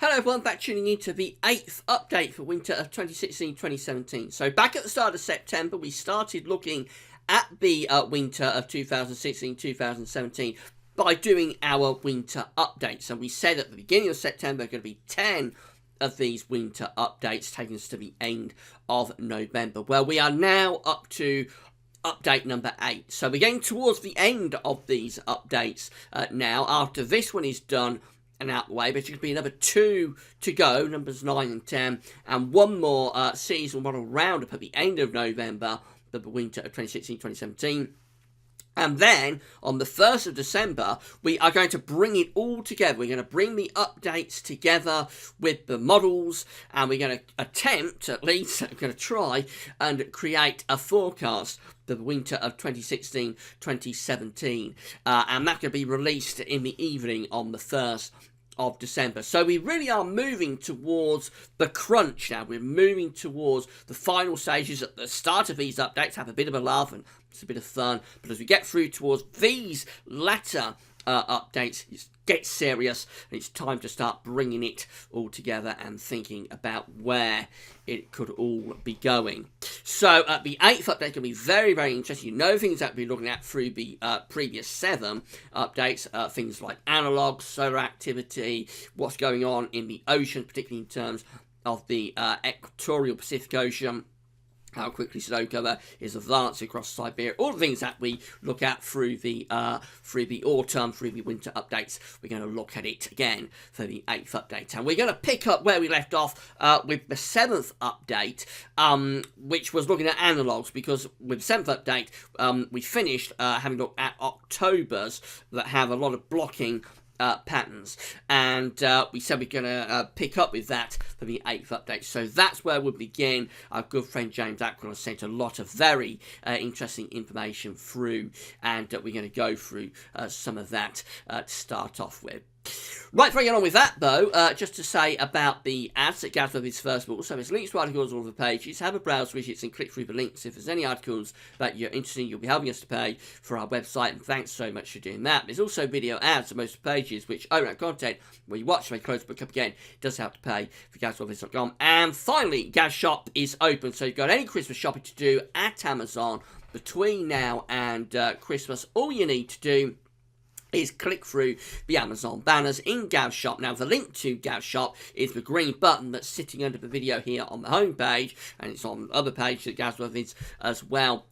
Hello everyone, back tuning into the 8th update for winter of 2016-2017. So back at the start of September, we started looking at the winter of 2016-2017 by doing our winter updates. And we said at the beginning of September there are going to be 10 of these winter updates, taking us to the end of November. Well, we are now up to update number 8. So we're getting towards the end of these updates now. After this one is done and out the way, but there's going to be another 2 to go, numbers 9 and 10, and one more season model roundup at the end of November, the winter of 2016-2017. And then, on the 1st of December, we are going to bring it all together. We're going to bring the updates together with the models, and we're going to attempt, at least, we're going to try and create a forecast for the winter of 2016-2017. And that's going to be released in the evening on the 1st of December. So we really are moving towards the crunch now. We're moving towards the final stages. At the start of these updates, have a bit of a laugh and it's a bit of fun, but as we get through towards these latter updates, it gets serious and it's time to start bringing it all together and thinking about where it could all be going. So the 8th update can be very, very interesting. You know things that we've been looking at through the previous 7 updates, things like analog, solar activity, what's going on in the ocean, particularly in terms of the equatorial Pacific Ocean, how quickly snow cover is advancing across Siberia, all the things that we look at through the autumn, through the winter updates. We're going to look at it again for the 8th update. And we're going to pick up where we left off with the 7th update, which was looking at analogs, because with the 7th update, we finished having looked at Octobers that have a lot of blocking patterns, and we said we're going to pick up with that for the 8th update. So that's where we'll begin. Our good friend James Ackroyd has sent a lot of very interesting information through, and we're going to go through some of that to start off with. Right, before I get on with that, though, just to say about the ads that gather this first of all. So there's links to articles all over the pages. Have a browse widgets and click through the links. If there's any articles that you're interested in, you'll be helping us to pay for our website, and thanks so much for doing that. There's also video ads on most pages, which own that content where you watch, when you close the book up again, it does help to pay for GazWorldVids.com. And finally, Gaz Shop is open, so you've got any Christmas shopping to do at Amazon between now and Christmas. All you need to do is click through the Amazon banners in Gav Shop. Now, the link to Gav Shop is the green button that's sitting under the video here on the home page, and it's on the other page that Gav's Vids as well.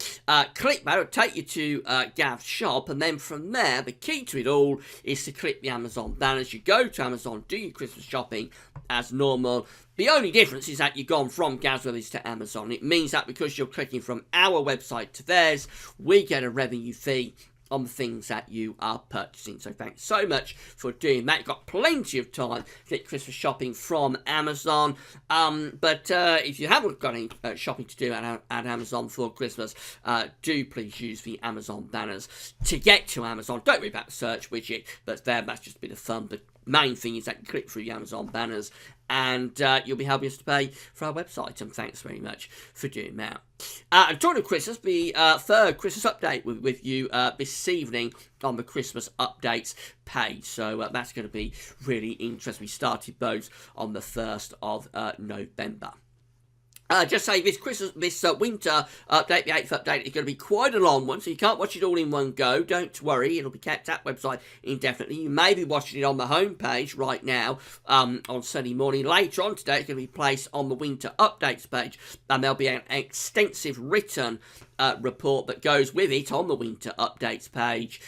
Click that, it'll take you to Gav Shop, and then from there, the key to it all is to click the Amazon banners. You go to Amazon, do your Christmas shopping as normal. The only difference is that you've gone from Gazworthies to Amazon. It means that because you're clicking from our website to theirs, we get a revenue fee on the things that you are purchasing. So thanks so much for doing that. You've got plenty of time to get Christmas shopping from Amazon. But if you haven't got any shopping to do at Amazon for Christmas, do please use the Amazon banners to get to Amazon. Don't worry about the search widget, but that's just a bit of fun. The main thing is that you click through the Amazon banners, and you'll be helping us to pay for our website, and thanks very much for doing that. And during Christmas, the 3rd Christmas update with you this evening on the Christmas updates page. So that's going to be really interesting. We started those on the 1st of November. Just say this winter update, the 8th update, is going to be quite a long one, so you can't watch it all in one go. Don't worry, it'll be kept at website indefinitely. You may be watching it on the home page right now on Sunday morning. Later on today, it's going to be placed on the winter updates page, and there'll be an extensive written report that goes with it on the winter updates page.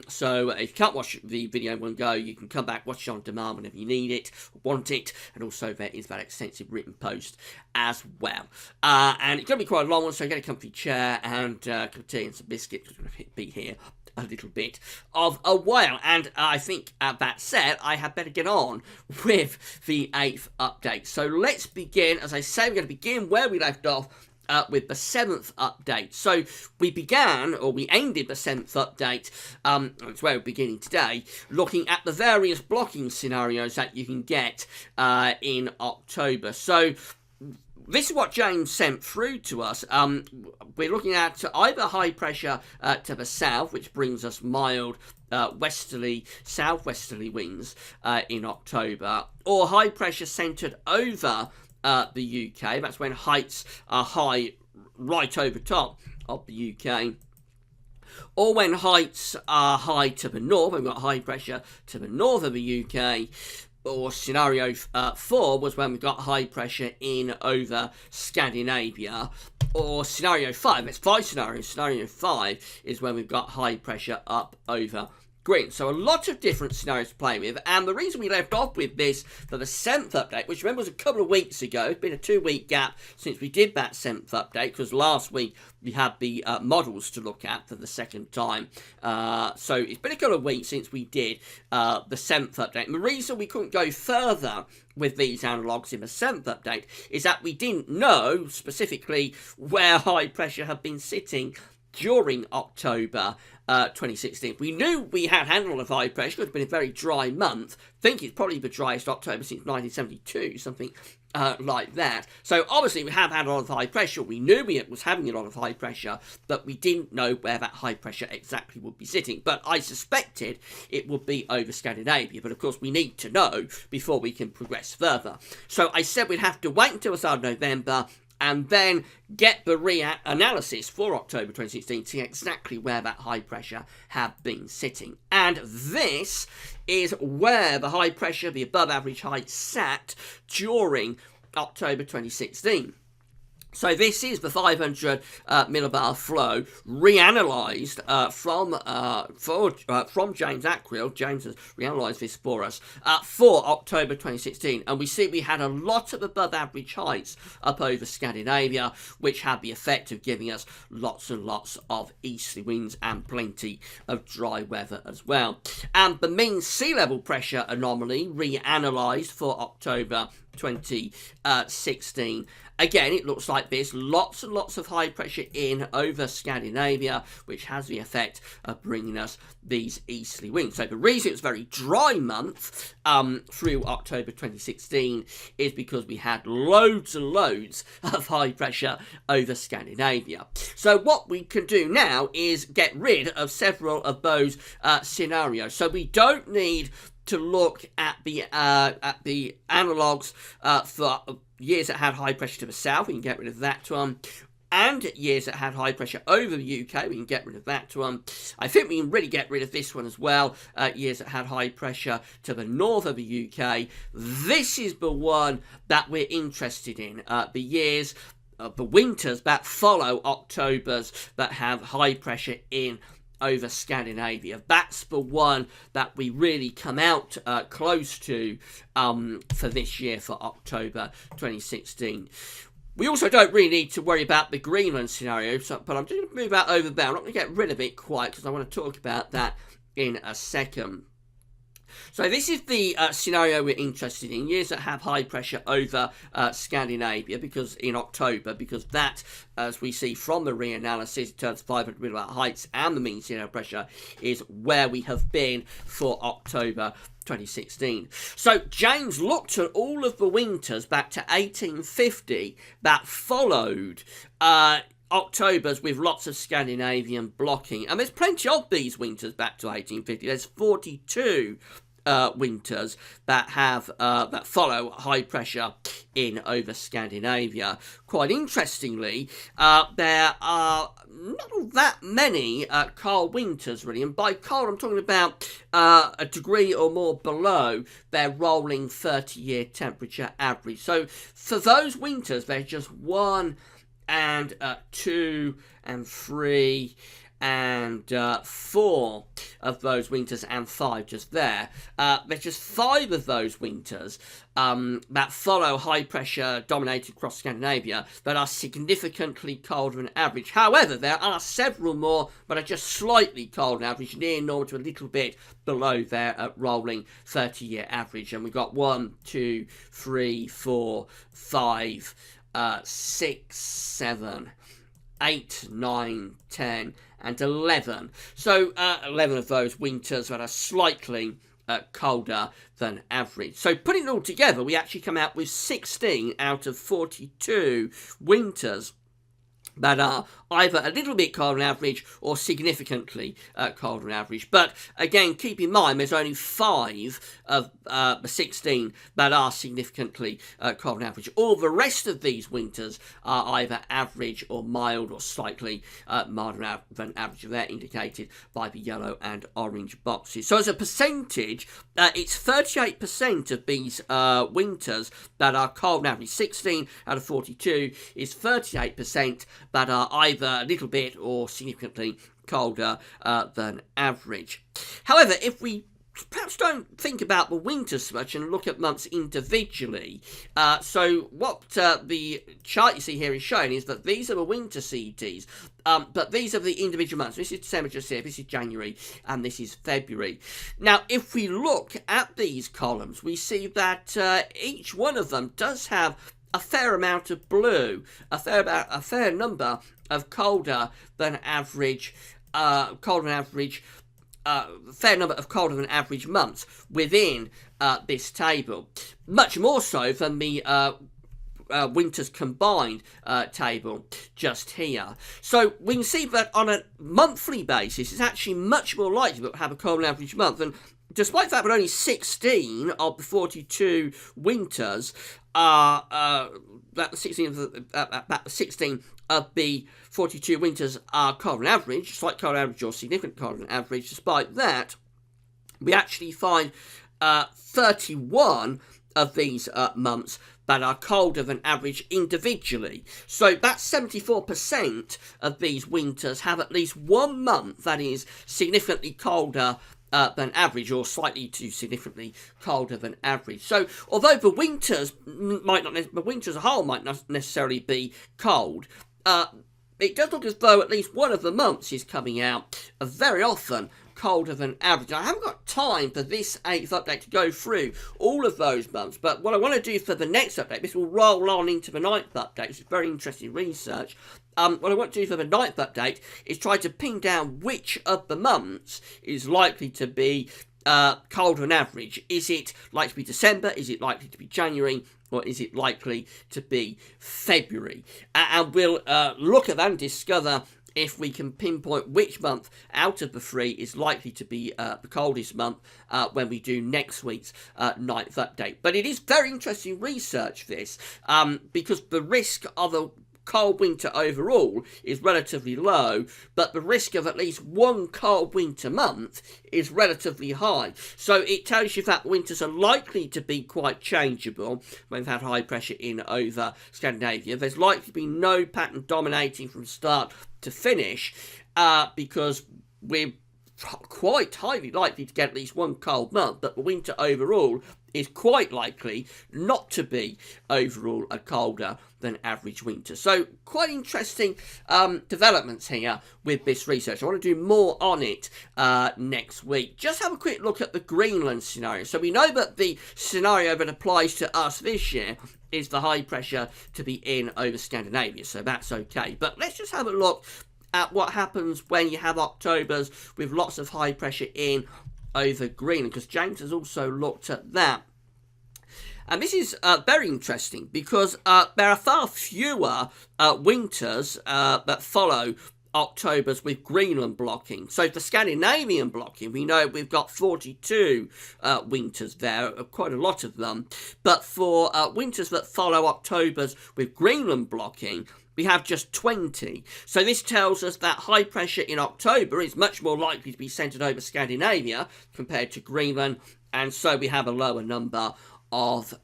So if you can't watch the video in one go, you can come back, watch it on demand whenever you need it, want it, and also there is that extensive written post as well. And it's going to be quite a long one, so get a comfy chair and a cup of tea and some biscuits. We're going to be here a little bit of a while, and I think that said, I had better get on with the 8th update. So let's begin. As I say, we're going to begin where we left off with the 7th update. So we ended the 7th update, that's where we're beginning today, looking at the various blocking scenarios that you can get in October. So this is what James sent through to us. We're looking at either high pressure to the south, which brings us mild westerly, southwesterly winds in October, or high pressure centred over the UK. That's when heights are high right over top of the UK. Or when heights are high to the north, we've got high pressure to the north of the UK. Or scenario 4 was when we got high pressure in over Scandinavia. Or scenario 5, that's 5 scenarios. Scenario 5 is when we've got high pressure up over Green. So a lot of different scenarios to play with, and the reason we left off with this for the 7th update, which remember was a couple of weeks ago, it's been a 2-week gap since we did that 7th update, because last week we had the models to look at for the second time. So it's been a couple of weeks since we did the 7th update, and the reason we couldn't go further with these analogues in the 7th update is that we didn't know specifically where high pressure had been sitting during October 2016. We knew we had had a lot of high pressure. It had been a very dry month. I think it's probably the driest October since 1972, something like that. So obviously we have had a lot of high pressure. We knew we was having a lot of high pressure, but we didn't know where that high pressure exactly would be sitting. But I suspected it would be over Scandinavia. But of course we need to know before we can progress further. So I said we'd have to wait until the start of November and then get the analysis for October 2016 to see exactly where that high pressure had been sitting. And this is where the high pressure, the above average height, sat during October 2016. So this is the 500 millibar flow reanalysed from James Ackrill. James has reanalysed this for us for October 2016, and we see we had a lot of above average heights up over Scandinavia, which had the effect of giving us lots and lots of easterly winds and plenty of dry weather as well. And the mean sea level pressure anomaly reanalysed for October 2016. Again, it looks like this. Lots and lots of high pressure in over Scandinavia, which has the effect of bringing us these easterly winds. So the reason it was a very dry month through October 2016 is because we had loads and loads of high pressure over Scandinavia. So what we can do now is get rid of several of those scenarios. So we don't need to look at the analogues for years that had high pressure to the south. We can get rid of that one. And years that had high pressure over the UK, we can get rid of that one. I think we can really get rid of this one as well. Years that had high pressure to the north of the UK. This is the one that we're interested in. The years, the winters that follow Octobers that have high pressure in over Scandinavia. That's the one that we really come out close to for this year, for October 2016. We also don't really need to worry about the Greenland scenario, but I'm just going to move that over there. I'm not going to get rid of it quite because I want to talk about that in a second. So this is the scenario we're interested in, years that have high pressure over Scandinavia, because in October, because that, as we see from the reanalysis in terms of 500 millibar heights and the mean sea level pressure, is where we have been for October 2016. So James looked at all of the winters back to 1850 that followed Octobers with lots of Scandinavian blocking, and there's plenty of these winters back to 1850. There's 42 winters that have that follow high pressure in over Scandinavia. Quite interestingly, there are not that many cold winters really, and by cold I'm talking about a degree or more below their rolling 30-year temperature average. So for those winters, there's just 1 and 2 and 3 and 4 of those winters, and 5 just there. There's just 5 of those winters that follow high pressure dominated across Scandinavia that are significantly colder than average. However, there are several more that are just slightly colder than average, near normal to a little bit below their rolling 30-year average. And we've got 1, 2, 3, 4, 5, 6, 7, 8, 9, 10 and 11. So 11 of those winters that are slightly colder than average. So putting it all together, we actually come out with 16 out of 42 winters that are either a little bit colder than average or significantly colder than average. But again, keep in mind there's only 5 of the 16 that are significantly colder than average. All the rest of these winters are either average or mild or slightly milder than average. They're indicated by the yellow and orange boxes. So as a percentage, it's 38% of these winters that are cold than average. 16 out of 42 is 38% that are either a little bit or significantly colder than average. However, if we perhaps don't think about the winters so much and look at months individually, so what the chart you see here is showing is that these are the winter CETs, but these are the individual months. This is December just here, this is January, and this is February. Now, if we look at these columns, we see that each one of them does have a fair amount of blue, a fair number of colder than average months within this table. Much more so than the winters combined table just here. So we can see that on a monthly basis, it's actually much more likely to have a colder than average month. And despite the fact that only 16 of the 42 winters are that 16 of the 42 winters are colder than average, slight colder than average or significant colder than average. Despite that, we actually find 31 of these months that are colder than average individually. So that's 74% of these winters have at least one month that is significantly colder than average, or slightly too significantly colder than average. So although the winters as a whole might not necessarily be cold, it does look as though at least one of the months is coming out very often colder than average. I haven't got time for this 8th update to go through all of those months, but what I want to do for the next update, this will roll on into the 9th update, which is very interesting research. What I want to do for the 9th update is try to pin down which of the months is likely to be colder than average. Is it likely to be December? Is it likely to be January? Or is it likely to be February? And we'll look at that and discover if we can pinpoint which month out of the 3 is likely to be the coldest month when we do next week's 9th update. But it is very interesting research, this, because the risk of a cold winter overall is relatively low, but the risk of at least one cold winter month is relatively high. So it tells you that winters are likely to be quite changeable when we've had high pressure in over Scandinavia. There's likely to be no pattern dominating from start to finish because we're quite highly likely to get at least one cold month, but the winter overall is quite likely not to be overall a colder than average winter. So quite interesting developments here with this research. I want to do more on it next week. Just have a quick look at the Greenland scenario. So we know that the scenario that applies to us this year is the high pressure to be in over Scandinavia, so that's okay. But let's just have a look at what happens when you have Octobers with lots of high pressure in over Greenland, because James has also looked at that. And this is very interesting because there are far fewer winters that follow Octobers with Greenland blocking. So for Scandinavian blocking, we know we've got 42 winters there, quite a lot of them. But for winters that follow Octobers with Greenland blocking, we have just 20. So this tells us that high pressure in October is much more likely to be centred over Scandinavia compared to Greenland, and so we have a lower number of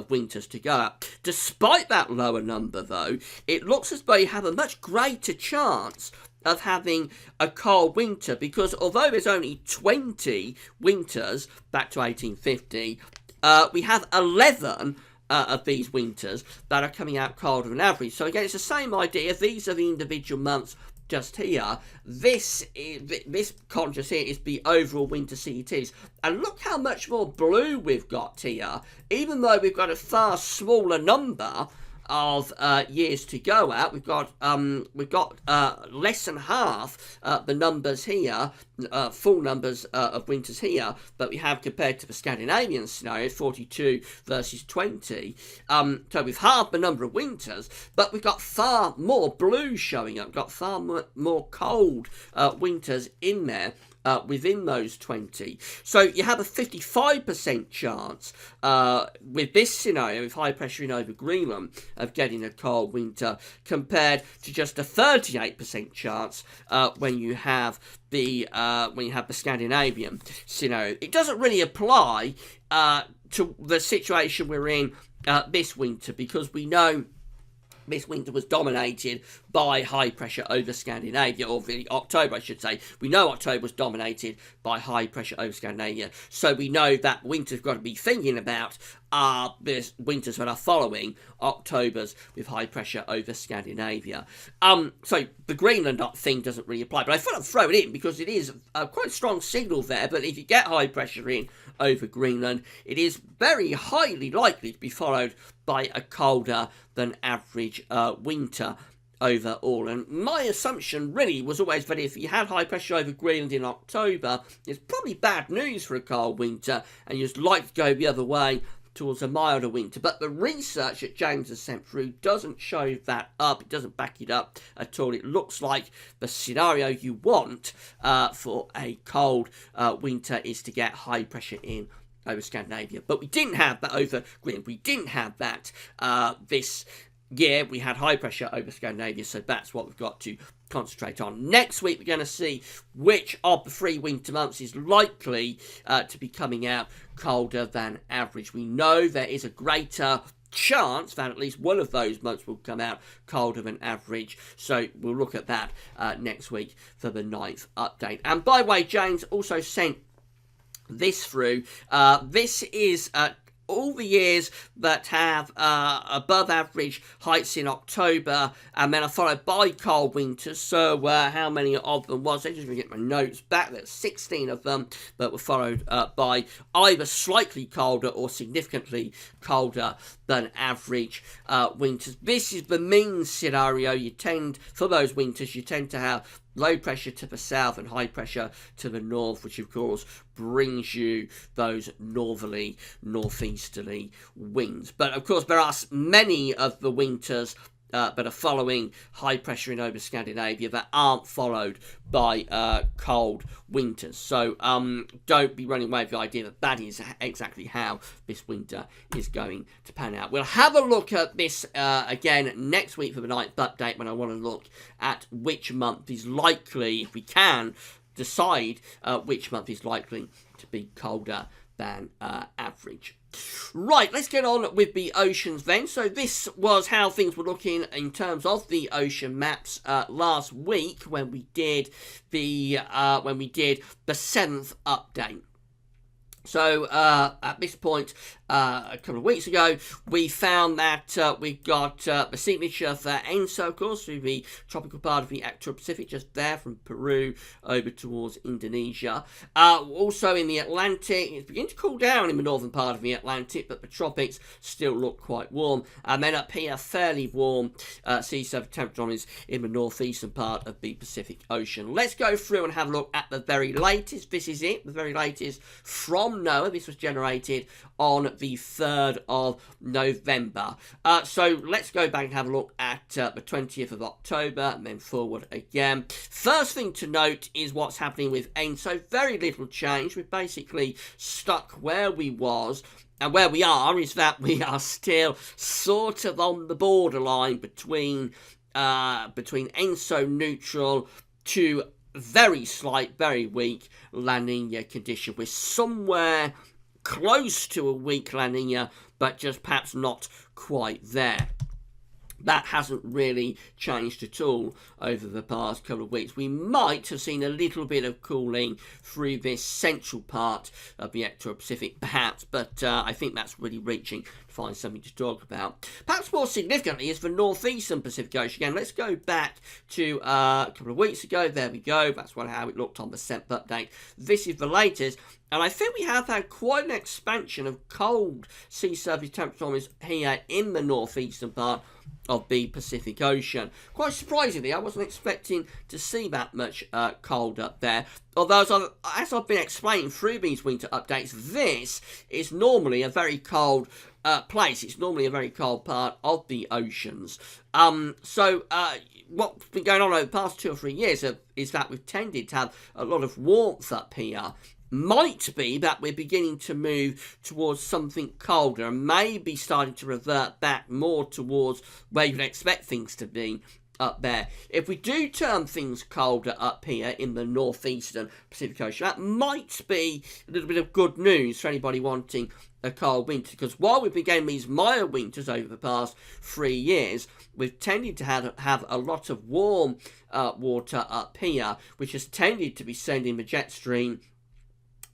winters to go up. Despite that lower number, though, it looks as though you have a much greater chance of having a cold winter, because although there's only 20 winters back to 1850, we have 11 of these winters that are coming out colder than average. So again, it's the same idea. These are the individual months just here. This column just here is the overall winter CETs. And look how much more blue we've got here. Even though we've got a far smaller number of years to go at. We've got less than half the numbers here, full numbers of winters here, but we have compared to the Scandinavian scenario, 42 versus 20. So we've halved the number of winters, but we've got far more blue showing up. We've got far more cold winters in there. Within those 20. So you have a 55% chance with this scenario, with high pressure in over Greenland, of getting a cold winter, compared to just a 38% chance when you have the Scandinavian scenario. It doesn't really apply to the situation we're in this winter, because we know this winter was dominated by high pressure over Scandinavia, or the October, I should say. We know October was dominated by high pressure over Scandinavia, so we know that winter's got to be thinking about the winters that are following October's with high pressure over Scandinavia. So the Greenland thing doesn't really apply, but I thought I'd throw it in because it is a quite strong signal there. But if you get high pressure in over Greenland, it is very highly likely to be followed by a colder than average winter overall. And my assumption really was always that if you had high pressure over Greenland in October, it's probably bad news for a cold winter, and you'd like to go the other way towards a milder winter. But the research that James has sent through doesn't show that up. It doesn't back it up at all. It looks like the scenario you want for a cold winter is to get high pressure in over Scandinavia. But we didn't have that over Greenland. We didn't have that this year. We had high pressure over Scandinavia, so that's what we've got to concentrate on. Next week, we're going to see which of the 3 winter months is likely to be coming out colder than average. We know there is a greater chance that at least one of those months will come out colder than average, so we'll look at that next week for the 9th update. And by the way, James also sent this through. This is all the years that have above average heights in October, and then are followed by cold winters. So how many of them was there? Just going to get my notes back. There's 16 of them that were followed by either slightly colder or significantly colder than average winters. This is the mean scenario. For those winters, you tend to have low pressure to the south and high pressure to the north, which of course brings you those northerly, northeasterly winds. But of course, there are many of the winters that are following high pressure in over Scandinavia that aren't followed by cold winters. So don't be running away with the idea that that is exactly how this winter is going to pan out. We'll have a look at this again next week for the 9th update, when I want to look at which month is likely, if we can decide which month is likely to be colder than average. Right, let's get on with the oceans then. So this was how things were looking in terms of the ocean maps last week when we did the 7th update. So at this point, a couple of weeks ago, we found that we got the signature for ENSO, of course, through the tropical part of the equatorial Pacific, just there from Peru over towards Indonesia. Also in the Atlantic, it's beginning to cool down in the northern part of the Atlantic, but the tropics still look quite warm. And then up here, fairly warm sea surface temperatures in the northeastern part of the Pacific Ocean. Let's go through and have a look at the very latest. This is it, the very latest from NOAA. This was generated on the 3rd of November. So let's go back and have a look at the 20th of October and then forward again. First thing to note is what's happening with ENSO. Very little change. We're basically stuck where we was. And where we are is that we are still sort of on the borderline between ENSO neutral to very slight, very weak La Nina condition. We're somewhere close to a weak La Nina, but just perhaps not quite there. That hasn't really changed at all over the past couple of weeks. We might have seen a little bit of cooling through this central part of the equatorial Pacific, perhaps, but I think that's really reaching to find something to talk about. Perhaps more significantly is the northeastern Pacific Ocean. Again, let's go back to a couple of weeks ago. There we go. That's how it looked on the 7th update. This is the latest. And I think we have had quite an expansion of cold sea surface temperatures here in the northeastern part of the Pacific Ocean. Quite surprisingly, I wasn't expecting to see that much cold up there. Although, as I've been explaining through these winter updates, this is normally a very cold place. It's normally a very cold part of the oceans. What's been going on over the past 2 or 3 years is that we've tended to have a lot of warmth up here. Might be that we're beginning to move towards something colder and maybe starting to revert back more towards where you'd expect things to be up there. If we do turn things colder up here in the northeastern Pacific Ocean, that might be a little bit of good news for anybody wanting a cold winter, because while we've been getting these mild winters over the past 3 years, we've tended to have a lot of warm water up here, which has tended to be sending the jet stream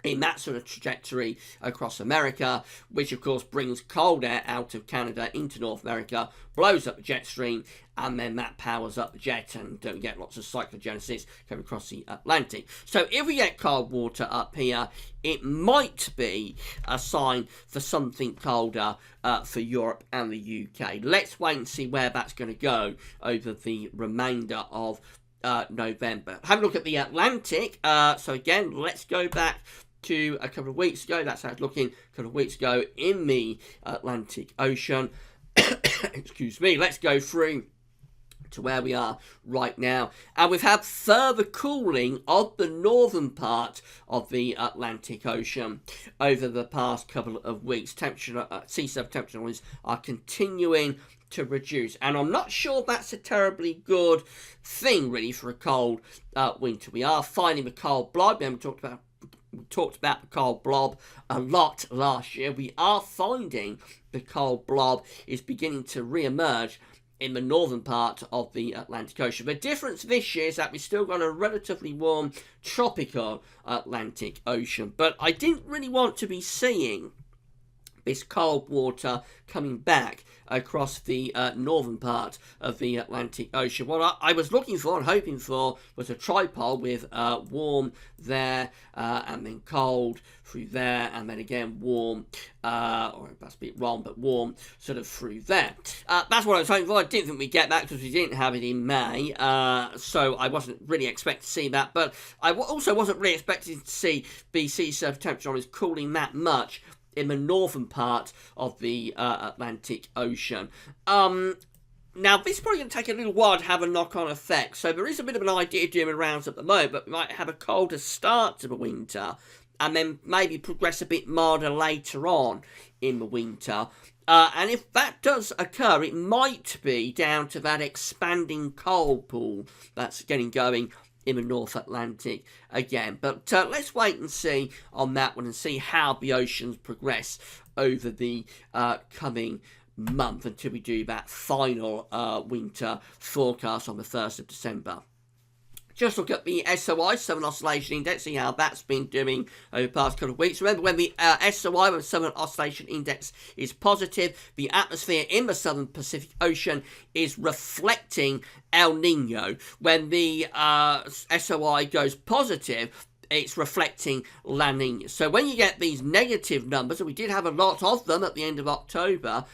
in that sort of trajectory across America, which of course brings cold air out of Canada into North America, blows up the jet stream, and then that powers up the jet, and we get lots of cyclogenesis coming across the Atlantic. So if we get cold water up here, it might be a sign for something colder for Europe and the UK. Let's wait and see where that's going to go over the remainder of November. Have a look at the Atlantic. So again, let's go back to a couple of weeks ago. That's how it's looking a couple of weeks ago in the Atlantic Ocean. Excuse me. Let's go through to where we are right now, and we've had further cooling of the northern part of the Atlantic Ocean over the past couple of weeks. Sea surface temperature are continuing to reduce, and I'm not sure that's a terribly good thing really for a cold winter. We are finding the cold blob, and we talked about the cold blob a lot last year. We are finding the cold blob is beginning to re-emerge in the northern part of the Atlantic Ocean. The difference this year is that we've still got a relatively warm tropical Atlantic Ocean, but I didn't really want to be seeing this cold water coming back across the northern part of the Atlantic Ocean. What I was looking for and hoping for was a tripole with warm there and then cold through there, and then again warm, or that's a bit wrong, but warm sort of through there. That's what I was hoping for. I didn't think we'd get that because we didn't have it in May, so I wasn't really expecting to see that, but I also wasn't really expecting to see the sea surface temperature is cooling that much in the northern part of the Atlantic Ocean. Now, this is probably going to take a little while to have a knock-on effect, so there is a bit of an idea doing around at the moment, but we might have a colder start to the winter, and then maybe progress a bit milder later on in the winter. And if that does occur, it might be down to that expanding cold pool that's getting going in the North Atlantic again. But let's wait and see on that one and see how the oceans progress over the coming month until we do that final winter forecast on the 1st of December. Just look at the SOI, Southern Oscillation Index, see how that's been doing over the past couple of weeks. Remember, when the SOI, the Southern Oscillation Index, is positive, the atmosphere in the Southern Pacific Ocean is reflecting El Nino. When the SOI goes positive, it's reflecting La Nina. So when you get these negative numbers, and we did have a lot of them at the end of October,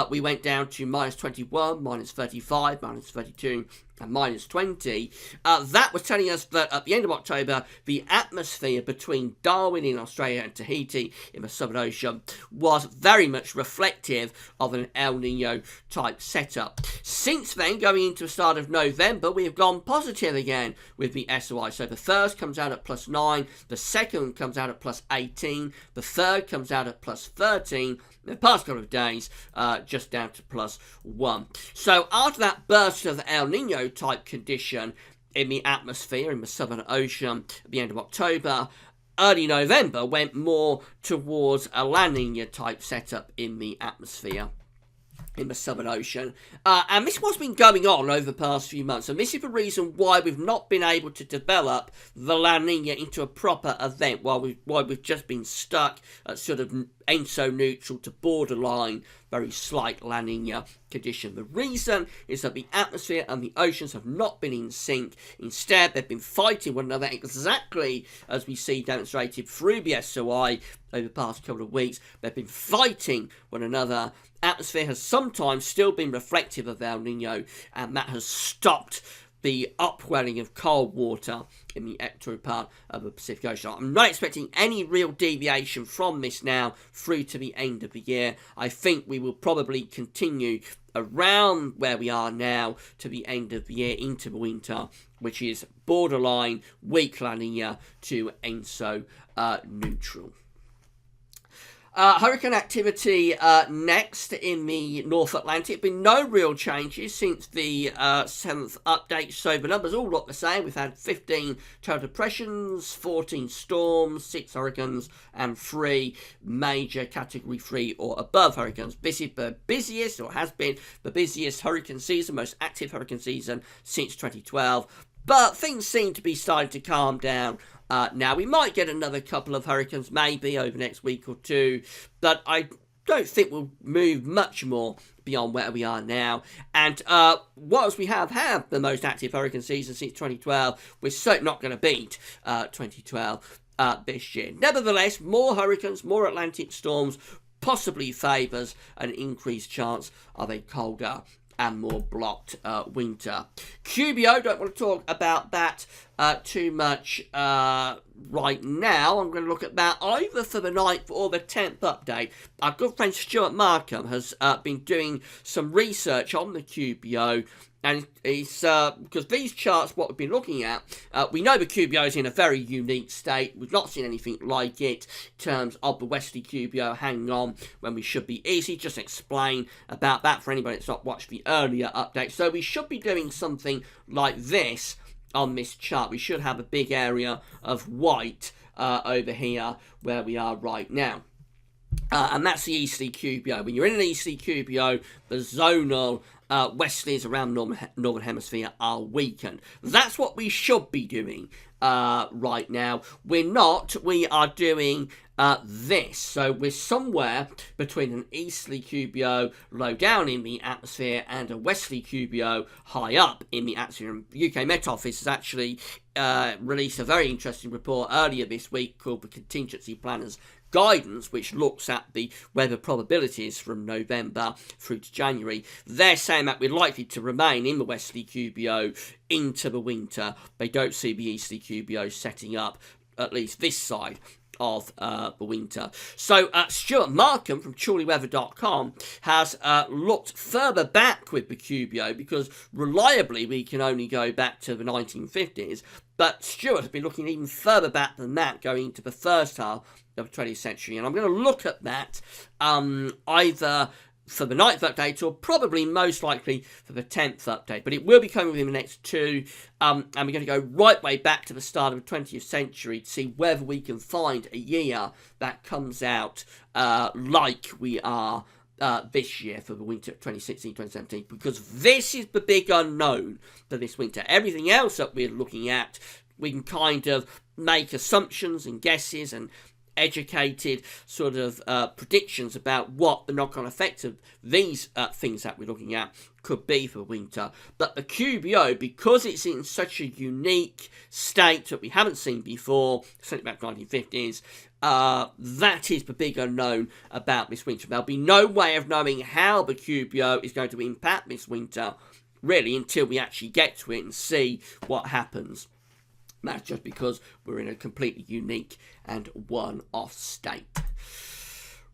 we went down to minus 21, minus 35, minus 32, and minus 20. That was telling us that at the end of October, the atmosphere between Darwin in Australia and Tahiti in the Southern Ocean was very much reflective of an El Nino type setup. Since then, going into the start of November, we have gone positive again with the SOI. So the first comes out at plus 9, the second comes out at plus 18, the third comes out at plus 13, the past couple of days just down to plus 1. So after that burst of El Nino type condition in the atmosphere in the Southern Ocean at the end of October, early November went more towards a La Nina type setup in the atmosphere in the Southern Ocean. And this is what's been going on over the past few months, and this is the reason why we've not been able to develop the La Nina into a proper event, while we've just been stuck at sort of ENSO neutral to borderline very slight La Nina condition. The reason is that the atmosphere and the oceans have not been in sync. Instead, they've been fighting one another, exactly as we see demonstrated through the SOI over the past couple of weeks. They've been fighting one another. Atmosphere has sometimes still been reflective of El Nino, and that has stopped the upwelling of cold water in the equatorial part of the Pacific Ocean. I'm not expecting any real deviation from this now through to the end of the year. I think we will probably continue around where we are now to the end of the year into the winter, which is borderline weak La Nina to ENSO neutral. Hurricane activity next in the North Atlantic. Been no real changes since the 7th update, so the numbers all look the same. We've had 15 total depressions, 14 storms, 6 hurricanes, and 3 major Category 3 or above hurricanes. This is the busiest, or has been the busiest hurricane season, most active hurricane season since 2012. But things seem to be starting to calm down. Now, we might get another couple of hurricanes maybe over the next week or two, but I don't think we'll move much more beyond where we are now. And whilst we have had the most active hurricane season since 2012, we're certainly not going to beat 2012 this year. Nevertheless, more hurricanes, more Atlantic storms possibly favours an increased chance of a colder and more blocked winter. QBO, don't want to talk about that too much right now. I'm going to look at that either for the 9th or the 10th update. Our good friend Stuart Markham has been doing some research on the QBO, and it's because these charts, what we've been looking at, we know the QBO is in a very unique state. We've not seen anything like it in terms of the westerly QBO hanging on when we should be easy. Just explain about that for anybody that's not watched the earlier update. So we should be doing something like this on this chart. We should have a big area of white over here where we are right now. And that's the easterly QBO. When you're in an easterly QBO, the zonal westerlies around the northern hemisphere are weakened. That's what we should be doing right now. We're not. We are doing this. So we're somewhere between an easterly QBO low down in the atmosphere and a westerly QBO high up in the atmosphere. And the UK Met Office has actually released a very interesting report earlier this week called the Contingency Planners Guidance, which looks at the weather probabilities from November through to January. They're saying that we're likely to remain in the westerly QBO into the winter. They don't see the easterly QBO setting up, at least this side of the winter. So Stuart Markham from ChorleyWeather.com has looked further back with the QBO, because reliably we can only go back to the 1950s, but Stuart has been looking even further back than that, going into the first half of the 20th century, and I'm going to look at that either for the 9th update or probably most likely for the 10th update, but it will be coming within the next two, and we're going to go right way back to the start of the 20th century to see whether we can find a year that comes out like we are this year for the winter 2016-2017, because this is the big unknown for this winter. Everything else that we're looking at, we can kind of make assumptions and guesses and educated sort of predictions about what the knock-on effects of these things that we're looking at could be for winter. But the QBO, because it's in such a unique state that we haven't seen before, certainly about 1950s, that is the big unknown about this winter. There'll be no way of knowing how the QBO is going to impact this winter, really, until we actually get to it and see what happens. That's just because we're in a completely unique and one-off state.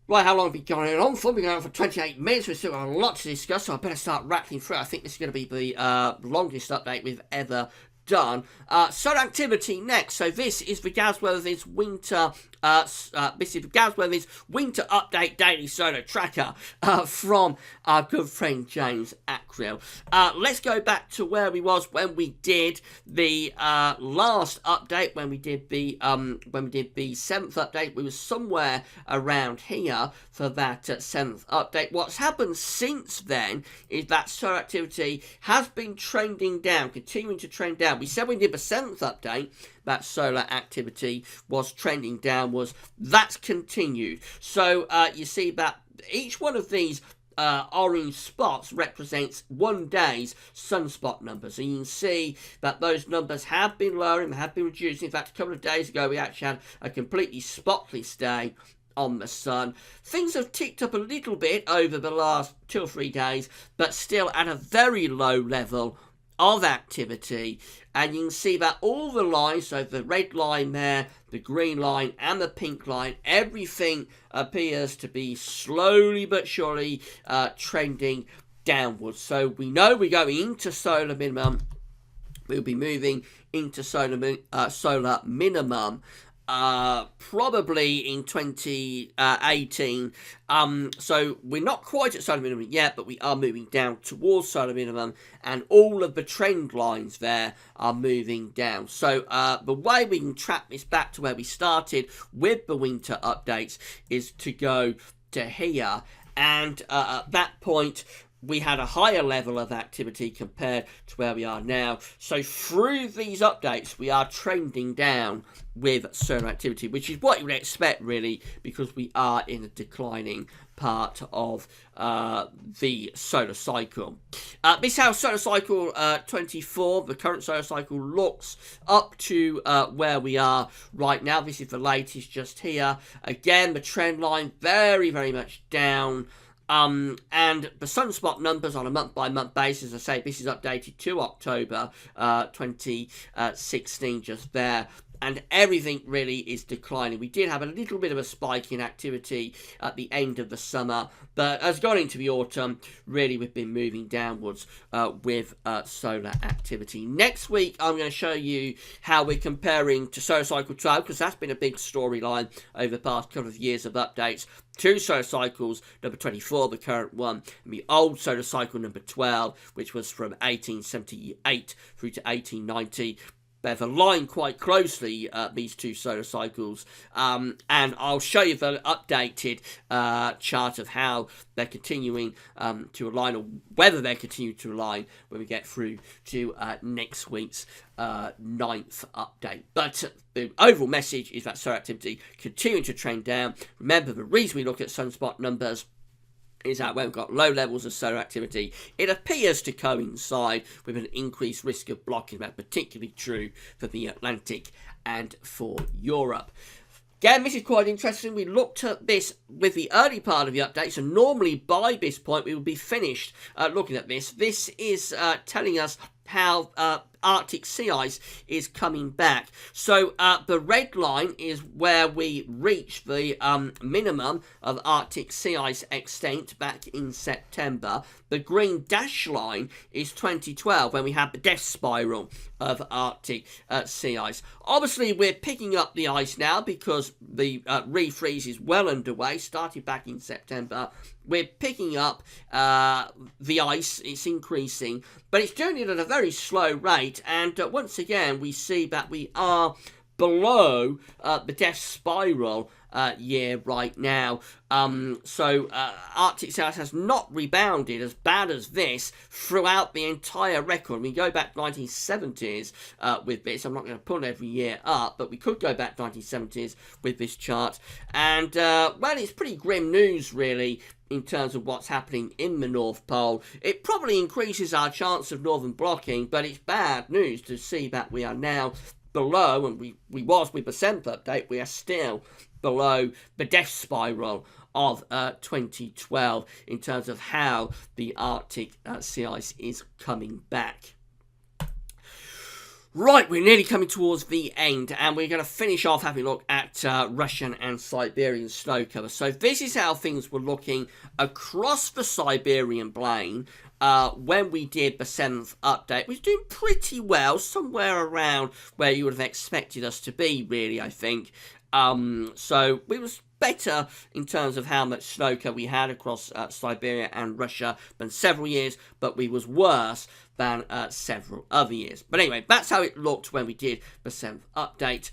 Right, how long have we been going on for? We've been going on for 28 minutes. We've still got a lot to discuss, so I better start rattling through. I think this is going to be the longest update we've ever done. Solar activity next. So this is the GasWeather's winter. This is the GasWeather's winter update daily solar tracker from our good friend James Ackrill. Let's go back to where we was when we did the last update. When we did the 7th update, we were somewhere around here for that 7th update. What's happened since then is that solar activity has been trending down, continuing to trend down. We said we did the 7th update that solar activity was trending downwards. That's continued. So you see that each one of these orange spots represents 1 day's sunspot numbers. So you can see that those numbers have been lowering, have been reducing. In fact, a couple of days ago, we actually had a completely spotless day on the sun. Things have ticked up a little bit over the last 2 or 3 days, but still at a very low level of activity. And you can see that all the lines, so the red line there, the green line and the pink line, everything appears to be slowly but surely trending downwards. So we know we're going into solar minimum. We'll be moving into solar minimum probably in 2018. So we're not quite at solar minimum yet, but we are moving down towards solar minimum, and all of the trend lines there are moving down. So the way we can track this back to where we started with the winter updates is to go to here, and at that point we had a higher level of activity compared to where we are now. So through these updates, we are trending down with solar activity, which is what you would expect, really, because we are in a declining part of the solar cycle. This is how solar cycle 24, the current solar cycle, looks up to where we are right now. This is the latest just here. Again, the trend line very, very much down. And the sunspot numbers on a month-by-month basis, I say this is updated to October 2016 just there. And everything really is declining. We did have a little bit of a spike in activity at the end of the summer, but as gone into the autumn, really we've been moving downwards with solar activity. Next week, I'm going to show you how we're comparing to solar cycle 12, because that's been a big storyline over the past couple of years of updates. Two solar cycles, number 24, the current one, and the old solar cycle number 12, which was from 1878 through to 1890. They've aligned quite closely, these two solar cycles, and I'll show you the updated chart of how they're continuing to align, or whether they're continuing to align when we get through to next week's 9th update. But the overall message is that solar activity continuing to trend down. Remember, the reason we look at sunspot numbers is that when we've got low levels of solar activity, it appears to coincide with an increased risk of blocking. That's particularly true for the Atlantic and for Europe. Again, this is quite interesting. We looked at this with the early part of the update, so normally by this point we would be finished looking at this. This is telling us how Arctic sea ice is coming back. So the red line is where we reach the minimum of Arctic sea ice extent back in September. The green dash line is 2012, when we had the death spiral of Arctic sea ice. Obviously, we're picking up the ice now because the refreeze is well underway, started back in September. We're picking up the ice, it's increasing, but it's doing it at a very slow rate, and once again we see that we are below the death spiral year right now. So Arctic sea ice has not rebounded as bad as this throughout the entire record. We go back 1970s with this. I'm not going to pull every year up, but we could go back 1970s with this chart. And, well, it's pretty grim news, really, in terms of what's happening in the North Pole. It probably increases our chance of northern blocking, but it's bad news to see that we are now below, and we was with the 7th update, we are still below the death spiral of 2012 in terms of how the Arctic sea ice is coming back. Right, we're nearly coming towards the end, and we're going to finish off having a look at Russian and Siberian snow cover. So this is how things were looking across the Siberian plain when we did the 7th update. We were doing pretty well, somewhere around where you would have expected us to be, really, I think. So we was better in terms of how much snow cover we had across Siberia and Russia than several years, but we was worse than several other years. But anyway, that's how it looked when we did the 7th update.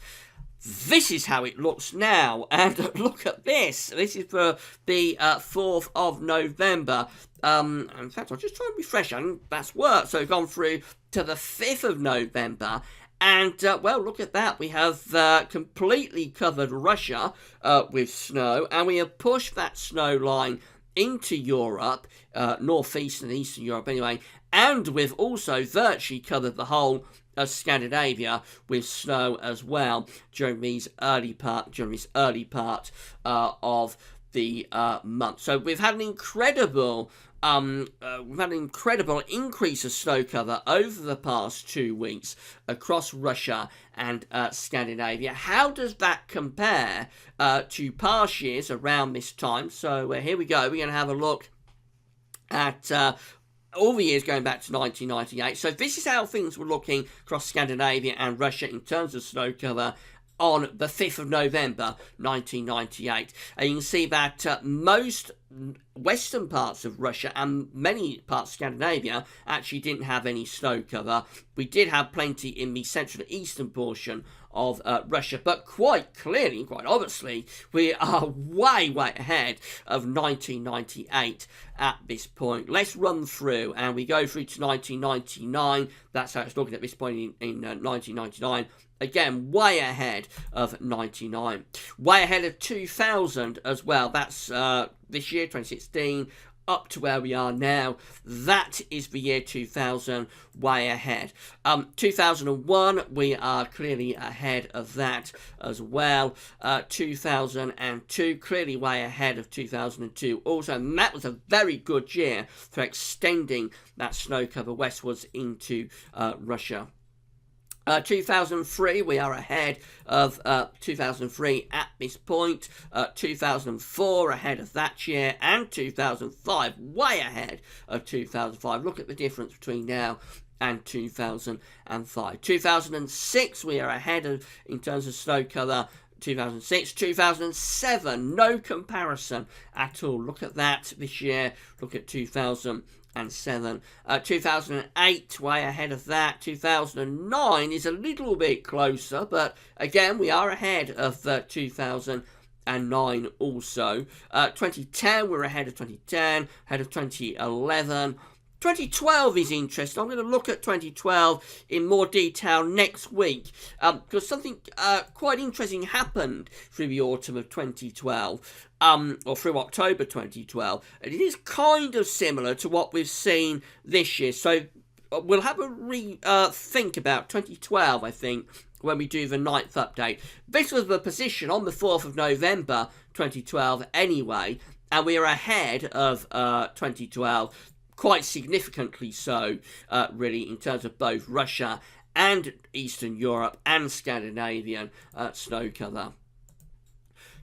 This is how it looks now, and look at this. This is for the 4th of November. In fact, I'll just try and refresh. I think that's worked. So we've gone through to the 5th of November. And, well, look at that. We have completely covered Russia with snow, and we have pushed that snow line into Europe, northeastern and eastern Europe anyway, and we've also virtually covered the whole Scandinavia with snow as well during this early part of the month. So we've had an incredible increase of snow cover over the past 2 weeks across Russia and Scandinavia. How does that compare to past years around this time? So here we go. We're going to have a look at all the years going back to 1998. So this is how things were looking across Scandinavia and Russia in terms of snow cover on the 5th of November 1998. And you can see that most western parts of Russia and many parts of Scandinavia actually didn't have any snow cover. We did have plenty in the central and eastern portion of Russia, but quite clearly, quite obviously, we are way ahead of 1998 at this point. Let's run through, and we go through to 1999. That's how it's looking at this point in 1999. Again, way ahead of 99. Way ahead of 2000 as well. That's this year, 2016, up to where we are now. That is the year 2000, way ahead. 2001, we are clearly ahead of that as well. 2002, clearly way ahead of 2002 also. And that was a very good year for extending that snow cover westwards into Russia. 2003, we are ahead of 2003 at this point. 2004, ahead of that year. And 2005, way ahead of 2005. Look at the difference between now and 2005. 2006, we are ahead of in terms of snow cover. 2006, 2007, no comparison at all. Look at that this year. Look at 2007. 2008, way ahead of that. 2009 is a little bit closer, but again, we are ahead of 2009 also. 2010, we're ahead of 2010, ahead of 2011. 2012 is interesting. I'm going to look at 2012 in more detail next week because something quite interesting happened through the autumn of 2012 or through October 2012. And it is kind of similar to what we've seen this year. So we'll have a think about 2012, I think, when we do the 9th update. This was the position on the 4th of November 2012 anyway, and we are ahead of 2012. Quite significantly so, really, in terms of both Russia and Eastern Europe and Scandinavian snow cover.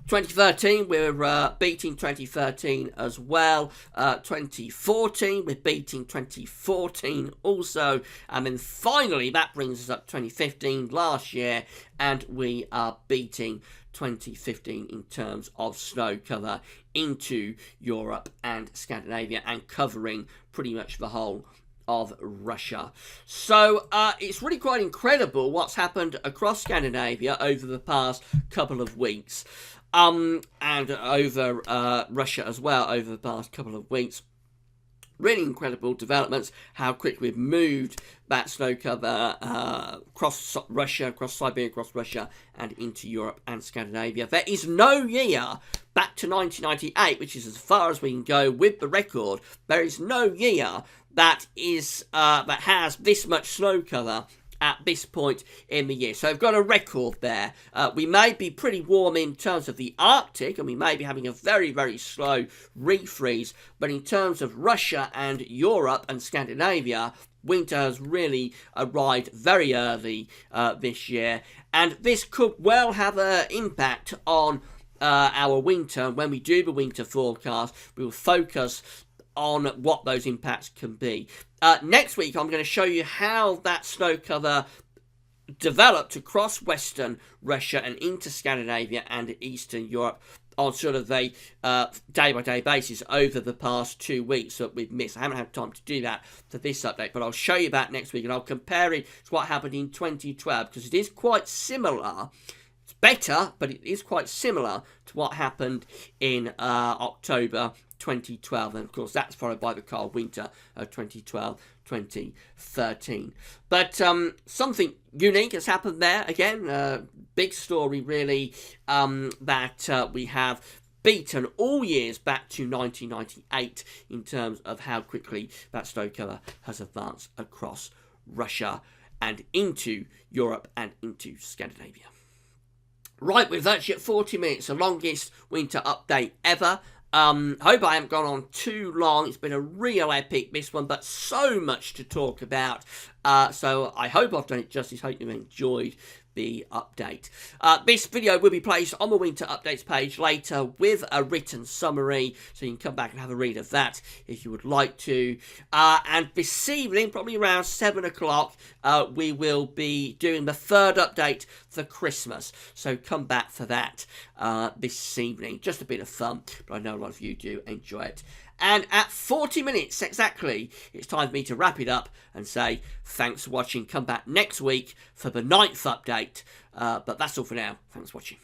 2013, we're beating 2013 as well. 2014, we're beating 2014 also. And then finally, that brings us up to 2015 last year, and we are beating 2015 in terms of snow cover into Europe and Scandinavia and covering pretty much the whole of Russia. So it's really quite incredible what's happened across Scandinavia over the past couple of weeks and over Russia as well over the past couple of weeks. Really incredible developments, how quick we've moved that snow cover across Russia, across Siberia, across Russia, and into Europe and Scandinavia. There is no year back to 1998, which is as far as we can go with the record. There is no year that has this much snow cover at this point in the year. So we've got a record there. We may be pretty warm in terms of the Arctic, and we may be having a very slow refreeze, but in terms of Russia and Europe and Scandinavia, winter has really arrived very early this year, and this could well have an impact on our winter. When we do the winter forecast, we will focus on what those impacts can be. Next week, I'm going to show you how that snow cover developed across Western Russia and into Scandinavia and Eastern Europe on sort of a day-by-day basis over the past 2 weeks that we've missed. I haven't had time to do that for this update, but I'll show you that next week, and I'll compare it to what happened in 2012, because it is quite similar. It's better, but it is quite similar to what happened in October 2012, and of course that's followed by the cold winter of 2012-2013. But something unique has happened there. Again, big story really, that we have beaten all years back to 1998 in terms of how quickly that snow cover has advanced across Russia and into Europe and into Scandinavia. Right, we've actually at 40 minutes, the longest winter update ever. Hope I haven't gone on too long. It's been a real epic, this one, but so much to talk about. So I hope I've done it justice. Hope you've enjoyed the update. This video will be placed on the winter updates page later with a written summary, so you can come back and have a read of that if you would like to. And this evening, probably around 7 o'clock, we will be doing the third update for Christmas. So come back for that this evening. Just a bit of fun, but I know a lot of you do enjoy it. And at 40 minutes exactly, it's time for me to wrap it up and say thanks for watching. Come back next week for the 9th update. But that's all for now. Thanks for watching.